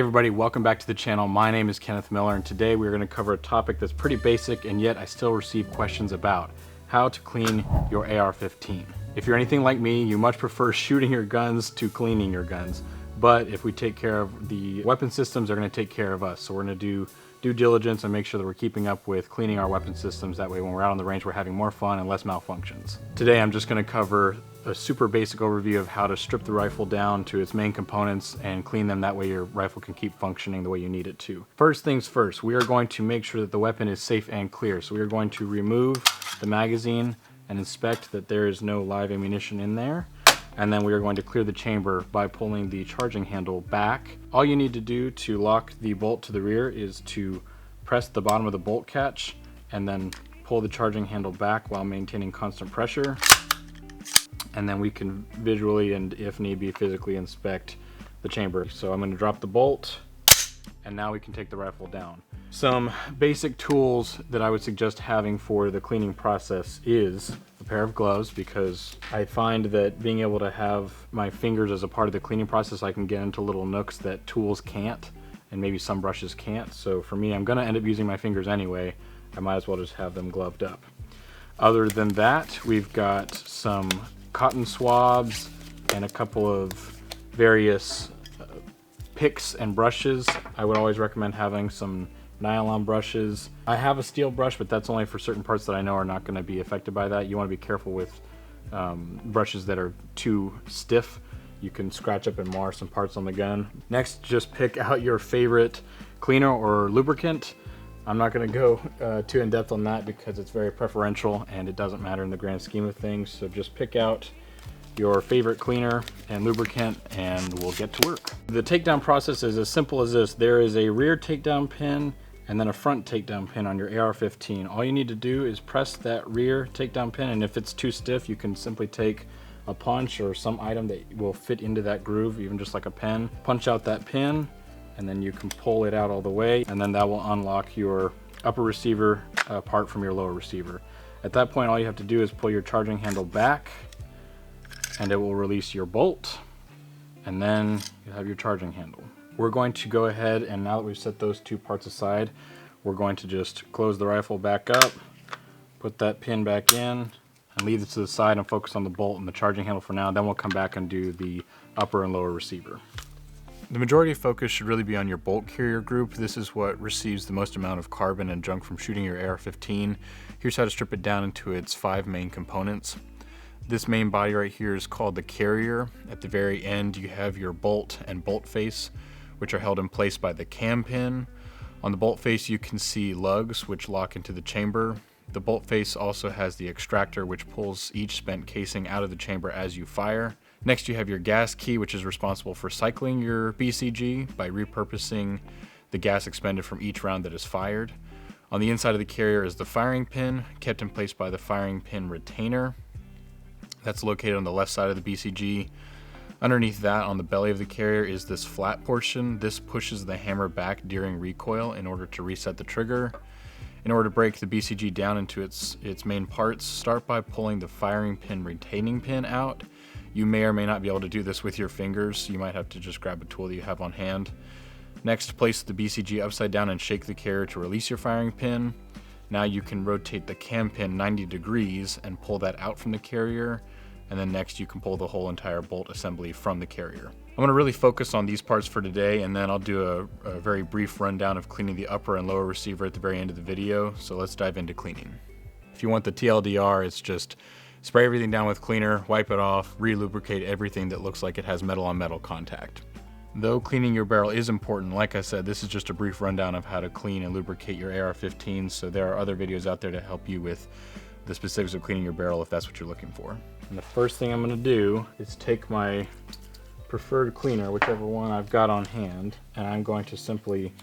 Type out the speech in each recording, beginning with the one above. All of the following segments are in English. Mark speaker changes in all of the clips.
Speaker 1: everybody, welcome back to the channel. My name is Kenneth Miller, and today we're going to cover a topic that's pretty basic and yet I still receive questions about: how to clean your AR-15. If you're anything like me, you much prefer shooting your guns to cleaning your guns. But if we take care of the weapon systems, they're going to take care of us. So we're going to do due diligence and make sure that we're keeping up with cleaning our weapon systems. That way when we're out on the range, we're having more fun and less malfunctions. Today I'm just going to cover a super basic overview of how to strip the rifle down to its main components and clean them. That way your rifle can keep functioning the way you need it to. First things first, we are going to make sure that the weapon is safe and clear. So we are going to remove the magazine and inspect that there is no live ammunition in there. And then we are going to clear the chamber by pulling the charging handle back. All you need to do to lock the bolt to the rear is to press the bottom of the bolt catch and then pull the charging handle back while maintaining constant pressure. And then we can visually and if need be physically inspect the chamber. So I'm going to drop the bolt and now we can take the rifle down. Some basic tools that I would suggest having for the cleaning process is a pair of gloves, because I find that being able to have my fingers as a part of the cleaning process, I can get into little nooks that tools can't and maybe some brushes can't. So for me, I'm going to end up using my fingers anyway. I might as well just have them gloved up. Other than that, we've got some cotton swabs and a couple of various picks and brushes. I would always recommend having some nylon brushes. I have a steel brush, but that's only for certain parts that I know are not going to be affected by that. You want to be careful with brushes that are too stiff. You can scratch up and mar some parts on the gun. Next, just pick out your favorite cleaner or lubricant. I'm not going to go too in depth on that because it's very preferential and it doesn't matter in the grand scheme of things. So just pick out your favorite cleaner and lubricant and we'll get to work. The takedown process is as simple as this. There is a rear takedown pin and then a front takedown pin on your AR-15. All you need to do is press that rear takedown pin, and if it's too stiff, you can simply take a punch or some item that will fit into that groove, even just like a pen. Punch out that pin and then you can pull it out all the way, and then that will unlock your upper receiver apart from your lower receiver. At that point, all you have to do is pull your charging handle back and it will release your bolt, and then you have your charging handle. We're going to go ahead, and now that we've set those two parts aside, we're going to just close the rifle back up, put that pin back in, and leave it to the side and focus on the bolt and the charging handle for now. Then we'll come back and do the upper and lower receiver. The majority of focus should really be on your bolt carrier group. This is what receives the most amount of carbon and junk from shooting your AR-15. Here's how to strip it down into its 5 main components. This main body right here is called the carrier. At the very end, you have your bolt and bolt face, which are held in place by the cam pin. On the bolt face, you can see lugs, which lock into the chamber. The bolt face also has the extractor, which pulls each spent casing out of the chamber as you fire. Next, you have your gas key, which is responsible for cycling your BCG by repurposing the gas expended from each round that is fired. On the inside of the carrier is the firing pin, kept in place by the firing pin retainer. That's located on the left side of the BCG. Underneath that, on the belly of the carrier, is this flat portion. This pushes the hammer back during recoil in order to reset the trigger. In order to break the BCG down into its main parts, start by pulling the firing pin retaining pin out. You may or may not be able to do this with your fingers. You might have to just grab a tool that you have on hand. Next, place the BCG upside down and shake the carrier to release your firing pin. Now you can rotate the cam pin 90 degrees and pull that out from the carrier. And then next you can pull the whole entire bolt assembly from the carrier. I'm going to really focus on these parts for today, and then I'll do a very brief rundown of cleaning the upper and lower receiver at the very end of the video. So let's dive into cleaning. If you want the TLDR, it's just spray everything down with cleaner, wipe it off, re-lubricate everything that looks like it has metal on metal contact. Though cleaning your barrel is important, like I said, this is just a brief rundown of how to clean and lubricate your AR-15, so there are other videos out there to help you with the specifics of cleaning your barrel if that's what you're looking for. And the first thing I'm going to do is take my preferred cleaner, whichever one I've got on hand, and I'm going to simply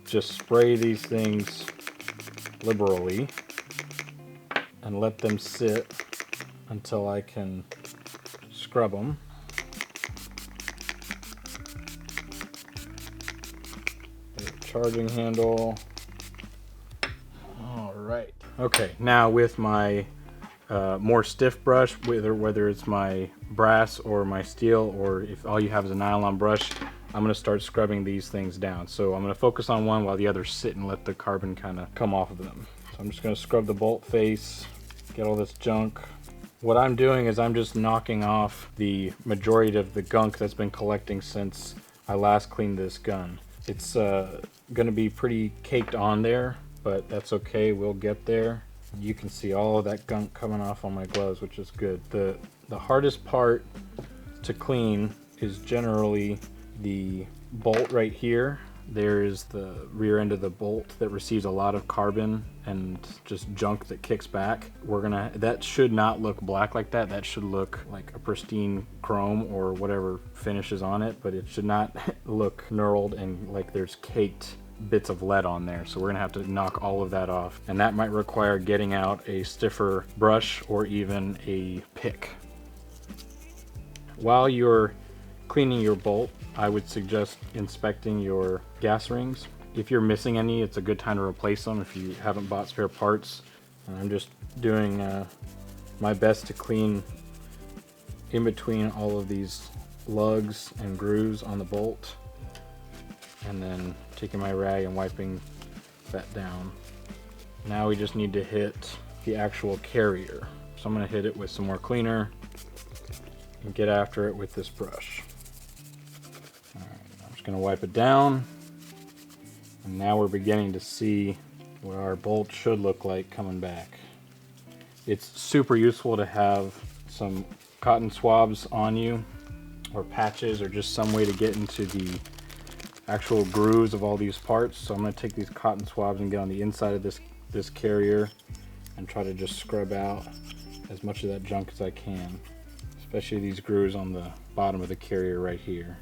Speaker 1: just spray these things liberally and let them sit until I can scrub them. Charging handle. All right. Okay, now with my more stiff brush, whether it's my brass or my steel, or if all you have is a nylon brush, I'm going to start scrubbing these things down. So I'm going to focus on one while the others sit and let the carbon kind of come off of them. So I'm just going to scrub the bolt face, get all this junk. What I'm doing is I'm just knocking off the majority of the gunk that's been collecting since I last cleaned this gun. It's going to be pretty caked on there, but that's okay, we'll get there. You can see all of that gunk coming off on my gloves, which is good. The hardest part to clean is generally the bolt right here. There's the rear end of the bolt that receives a lot of carbon and just junk that kicks back. That should not look black like that. That should look like a pristine chrome or whatever finish is on it, but it should not look knurled and like there's caked bits of lead on there. So we're gonna have to knock all of that off, and that might require getting out a stiffer brush or even a pick. While you're cleaning your bolt, I would suggest inspecting your gas rings. If you're missing any, it's a good time to replace them if you haven't bought spare parts. And I'm just doing my best to clean in between all of these lugs and grooves on the bolt, and then taking my rag and wiping that down. Now we just need to hit the actual carrier. So I'm going to hit it with some more cleaner and get after it with this brush. I'm just going to wipe it down, and now we're beginning to see what our bolt should look like coming back. It's super useful to have some cotton swabs on you, or patches, or just some way to get into the actual grooves of all these parts. So I'm going to take these cotton swabs and get on the inside of this carrier and try to just scrub out as much of that junk as I can, especially these grooves on the bottom of the carrier right here.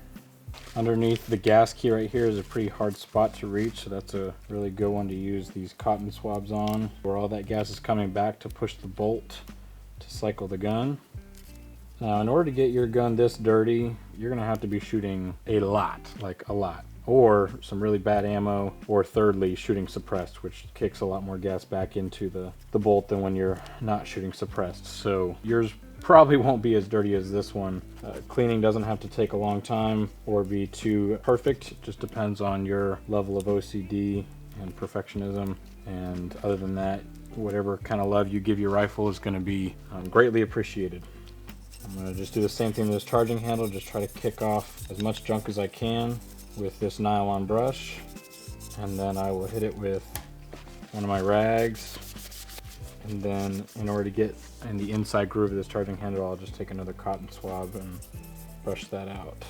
Speaker 1: Underneath the gas key right here is a pretty hard spot to reach, so that's a really good one to use these cotton swabs on, where all that gas is coming back to push the bolt to cycle the gun. Now, in order to get your gun this dirty, you're going to have to be shooting a lot, like a lot, or some really bad ammo, or thirdly, shooting suppressed, which kicks a lot more gas back into the bolt than when you're not shooting suppressed. So yours probably won't be as dirty as this one. Cleaning doesn't have to take a long time or be too perfect. It just depends on your level of OCD and perfectionism. And other than that, whatever kind of love you give your rifle is going to be greatly appreciated. I'm going to just do the same thing with this charging handle, just try to kick off as much junk as I can with this nylon brush, and then I will hit it with one of my rags. And then in order to get in the inside groove of this charging handle, I'll just take another cotton swab and brush that out.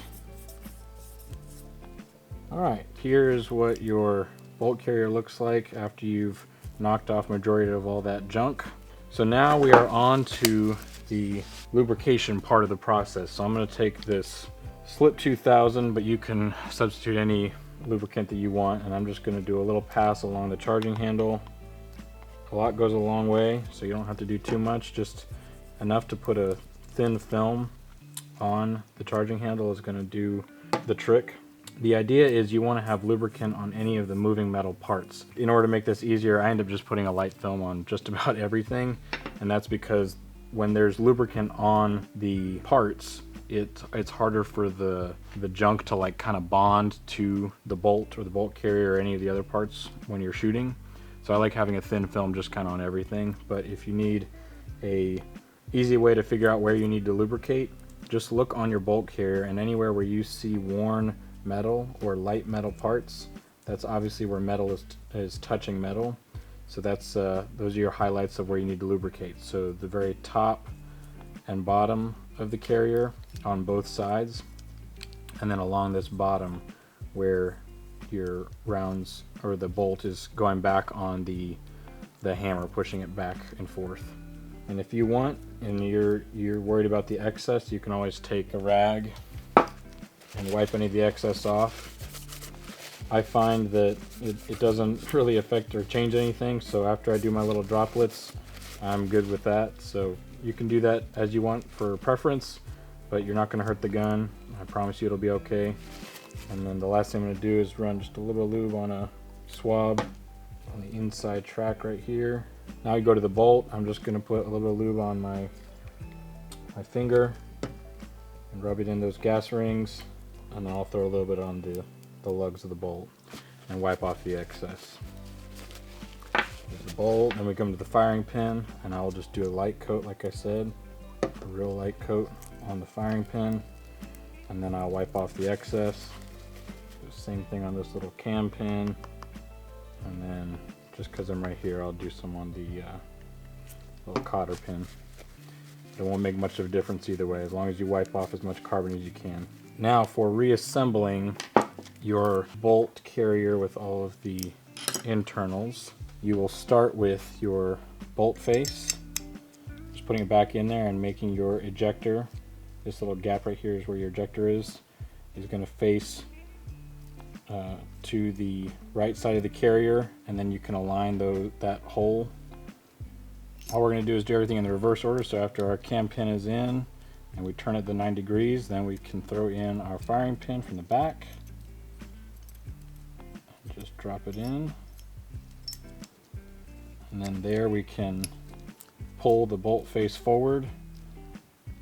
Speaker 1: Alright, here's what your bolt carrier looks like after you've knocked off majority of all that junk. So now we are on to the lubrication part of the process. So I'm going to take this Slip 2000, but you can substitute any lubricant that you want, and I'm just going to do a little pass along the charging handle. A lot goes a long way, so you don't have to do too much. Just enough to put a thin film on the charging handle is going to do the trick. The idea is you want to have lubricant on any of the moving metal parts. In order to make this easier, I end up just putting a light film on just about everything, and that's because when there's lubricant on the parts, it's harder for the junk to like kind of bond to the bolt or the bolt carrier or any of the other parts when you're shooting. So I like having a thin film just kind of on everything. But if you need a easy way to figure out where you need to lubricate, just look on your bolt carrier, and anywhere where you see worn metal or light metal parts, that's obviously where metal is touching metal. So that's those are your highlights of where you need to lubricate. So the very top and bottom of the carrier on both sides, and then along this bottom where your rounds or the bolt is going back on the hammer, pushing it back and forth. And if you want, and you're worried about the excess, you can always take a rag and wipe any of the excess off. I find that it doesn't really affect or change anything, so after I do my little droplets, I'm good with that. So you can do that as you want for preference, but you're not going to hurt the gun. I promise you it'll be okay. And then the last thing I'm going to do is run just a little lube on a swab on the inside track right here. Now I go to the bolt. I'm just going to put a little bit of lube on my finger and rub it in those gas rings. and then I'll throw a little bit on the lugs of the bolt and wipe off the excess. There's the bolt, then we come to the firing pin, and I'll just do a light coat like I said, a real light coat on the firing pin, and then I'll wipe off the excess. Do the same thing on this little cam pin, and then just because I'm right here, I'll do some on the little cotter pin. It won't make much of a difference either way, as long as you wipe off as much carbon as you can. Now for reassembling your bolt carrier with all of the internals, you will start with your bolt face, just putting it back in there and making your ejector. This little gap right here is where your ejector is going to face to the right side of the carrier, and then you can align that hole. All we're going to do is do everything in the reverse order. So after our cam pin is in and we turn it to 9 degrees, then we can throw in our firing pin from the back. Just drop it in. And then there we can pull the bolt face forward.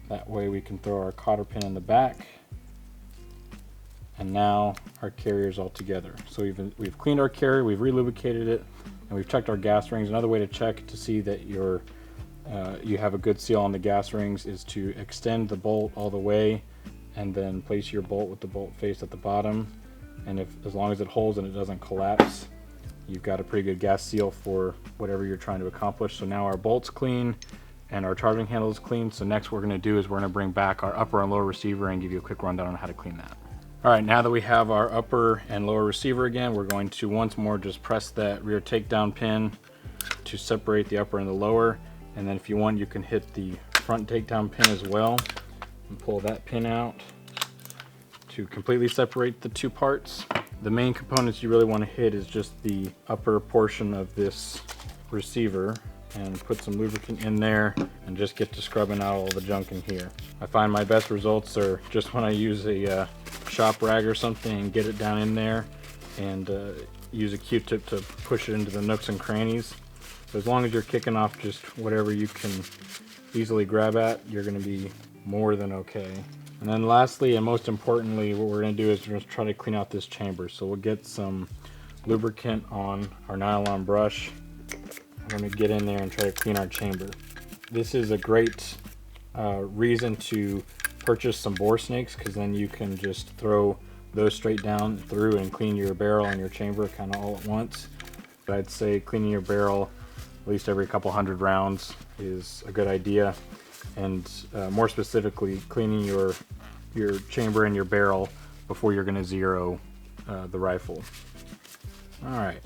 Speaker 1: That way we can throw our cotter pin in the back. And now our carrier's all together. So we've cleaned our carrier, we've relubricated it, and we've checked our gas rings. Another way to check to see that you have a good seal on the gas rings is to extend the bolt all the way and then place your bolt with the bolt face at the bottom. And as long as it holds and it doesn't collapse, you've got a pretty good gas seal for whatever you're trying to accomplish. So now our bolt's clean and our charging handle is clean. So next what we're going to do is we're going to bring back our upper and lower receiver and give you a quick rundown on how to clean that. All right, now that we have our upper and lower receiver again, we're going to once more just press that rear takedown pin to separate the upper and the lower. And then if you want, you can hit the front takedown pin as well and pull that pin out to completely separate the two parts. The main components you really want to hit is just the upper portion of this receiver, and put some lubricant in there and just get to scrubbing out all the junk in here. I find my best results are just when I use a shop rag or something and get it down in there, and use a Q-tip to push it into the nooks and crannies. So as long as you're kicking off just whatever you can easily grab at, you're going to be more than okay. And then lastly and most importantly, what we're going to do is we're going to try to clean out this chamber. So we'll get some lubricant on our nylon brush. We're going to get in there and try to clean our chamber. This is a great reason to purchase some bore snakes, because then you can just throw those straight down through and clean your barrel and your chamber kind of all at once. But I'd say cleaning your barrel at least every couple hundred rounds is a good idea, and more specifically cleaning your chamber and your barrel before you're going to zero the rifle. All right,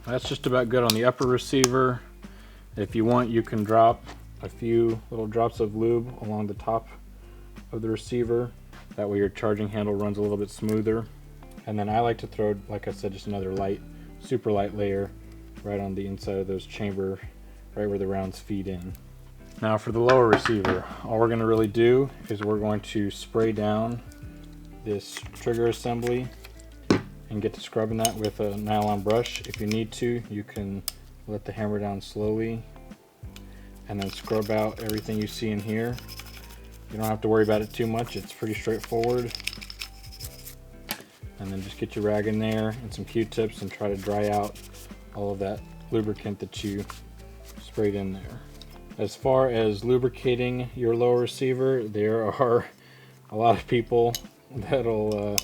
Speaker 1: that's just about good on the upper receiver. If you want, you can drop a few little drops of lube along the top of the receiver. That way your charging handle runs a little bit smoother. And then I like to throw, like I said, just another light, super light layer right on the inside of those chamber, right where the rounds feed in. Now for the lower receiver, all we're going to really do is we're going to spray down this trigger assembly and get to scrubbing that with a nylon brush. If you need to, you can let the hammer down slowly and then scrub out everything you see in here. You don't have to worry about it too much, it's pretty straightforward. And then just get your rag in there and some Q-tips and try to dry out all of that lubricant that you sprayed in there. As far as lubricating your lower receiver, there are a lot of people that'll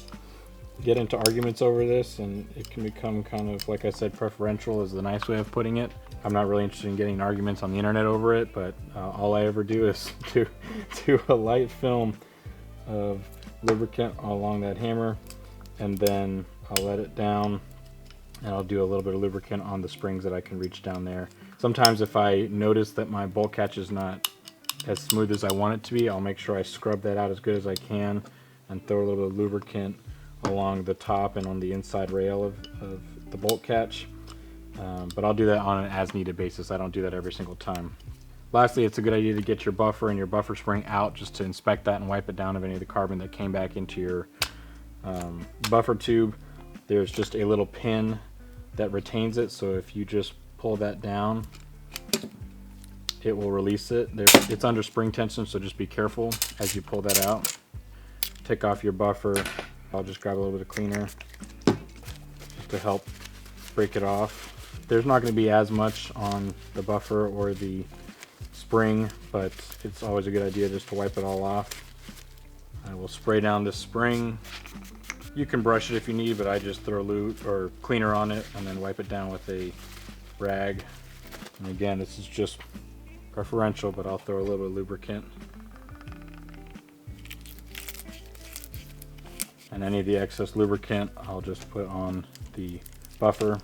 Speaker 1: get into arguments over this, and it can become kind of, like I said, preferential is the nice way of putting it. I'm not really interested in getting arguments on the internet over it, but all I ever do is do a light film of lubricant along that hammer, and then I'll let it down, and I'll do a little bit of lubricant on the springs that I can reach down there. Sometimes if I notice that my bolt catch is not as smooth as I want it to be, I'll make sure I scrub that out as good as I can and throw a little bit of lubricant along the top and on the inside rail of the bolt catch. But I'll do that on an as-needed basis. I don't do that every single time. Lastly, it's a good idea to get your buffer and your buffer spring out just to inspect that and wipe it down of any of the carbon that came back into your buffer tube. There's just a little pin that retains it, so if you just pull that down, it will release it. It's under spring tension, so just be careful as you pull that out. Take off your buffer I'll just grab a little bit of cleaner just to help break it off. There's not going to be as much on the buffer or the spring, but it's always a good idea just to wipe it all off. I will spray down this spring. You can brush it if you need, but I just throw lube or cleaner on it and then wipe it down with a rag. And again, this is just preferential, but I'll throw a little bit of lubricant. And any of the excess lubricant I'll just put on the buffer,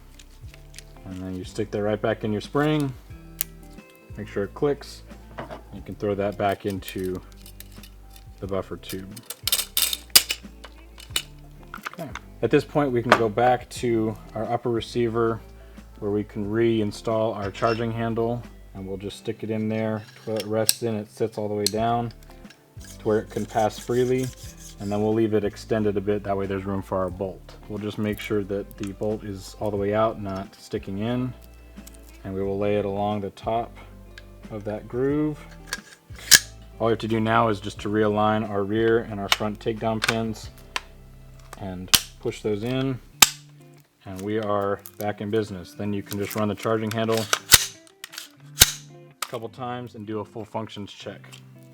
Speaker 1: and then you stick that right back in your spring, make sure it clicks. You can throw that back into the buffer tube. Okay. At this point we can go back to our upper receiver where we can reinstall our charging handle, and we'll just stick it in there to where it rests in. It sits all the way down to where it can pass freely. And then we'll leave it extended a bit, that way there's room for our bolt. We'll just make sure that the bolt is all the way out, not sticking in. And we will lay it along the top of that groove. All we have to do now is just to realign our rear and our front takedown pins and push those in. And we are back in business. Then you can just run the charging handle a couple times and do a full functions check.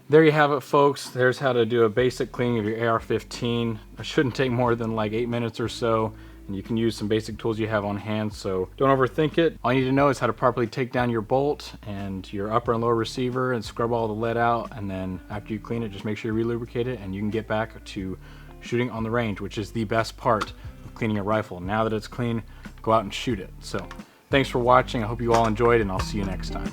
Speaker 1: There you have it, folks. There's how to do a basic cleaning of your AR15. It shouldn't take more than like 8 minutes or so, and you can use some basic tools you have on hand, so don't overthink it. All you need to know is how to properly take down your bolt and your upper and lower receiver and scrub all the lead out, and then after you clean it, just make sure you relubricate it and you can get back to shooting on the range, which is the best part of cleaning a rifle. Now that it's clean, go out and shoot it. So thanks for watching. I hope you all enjoyed, and I'll see you next time.